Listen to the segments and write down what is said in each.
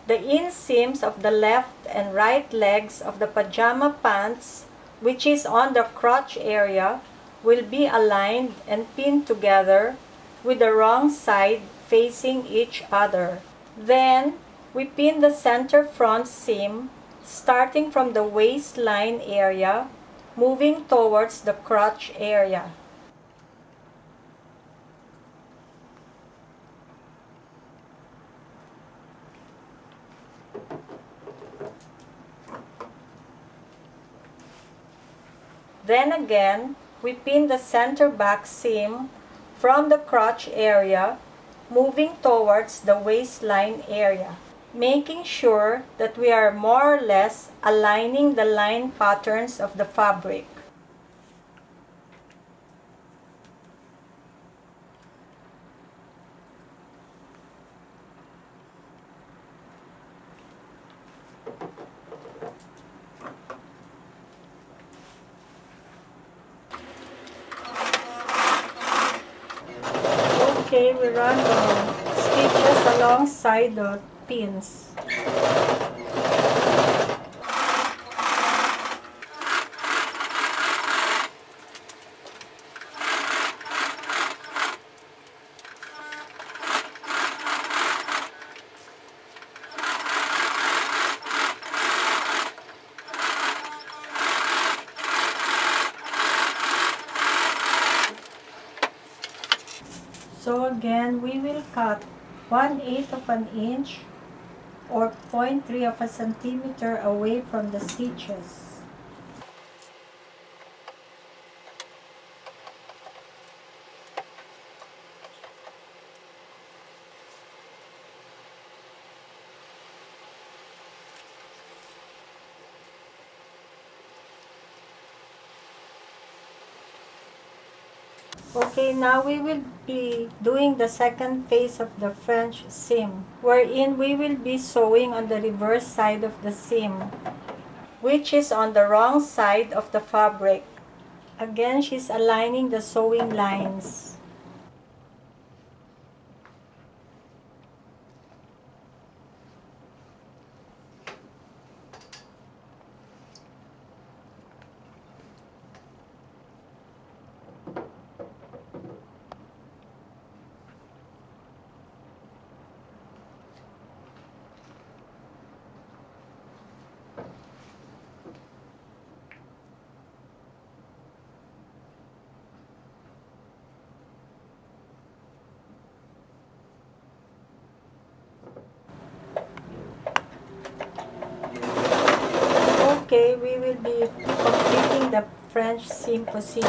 The inseams of the left and right legs of the pajama pants, which is on the crotch area, will be aligned and pinned together with the wrong side facing each other. Then, we pin the center front seam starting from the waistline area, moving towards the crotch area. Then again, we pin the center back seam from the crotch area, moving towards the waistline area, making sure that we are more or less aligning the line patterns of the fabric. Okay, we run the stitches alongside the pins. So again, we will cut 1/8 of an inch or 0.3 of a centimeter away from the stitches. Okay, now we will be doing the second phase of the French seam, wherein we will be sewing on the reverse side of the seam, which is on the wrong side of the fabric. Again, she's aligning the sewing lines. Okay, we will be completing the French seam position.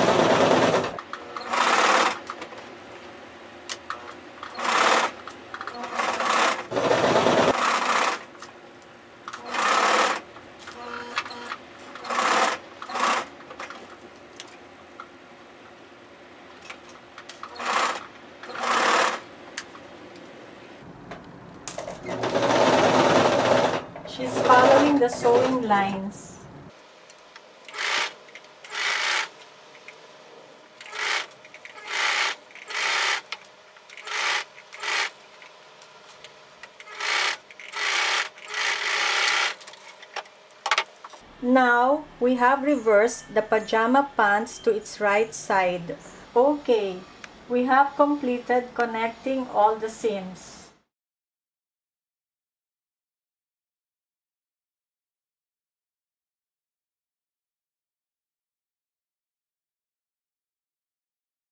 She's following the sewing lines. Now, we have reversed the pajama pants to its right side. Okay, we have completed connecting all the seams.